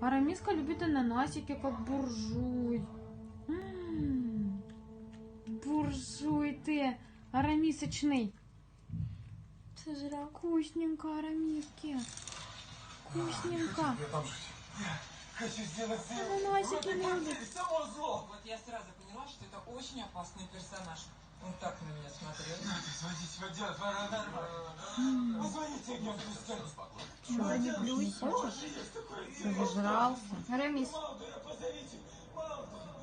Арамиска любит ананасики, как буржуй. Буржуй ты, арамисочный. Сожрал. Вкусненько, арамиски. Вкусненько. Хочу сделать Ананасики любит. само зло. Вот я сразу поняла, что это очень опасный персонаж. Он так на меня смотрел. Звоните в отдел, пора нормально. Позвоните мне в пускай. Чего, не хочешь? Зажрался. Арамис. Малдера позовите. Малдер.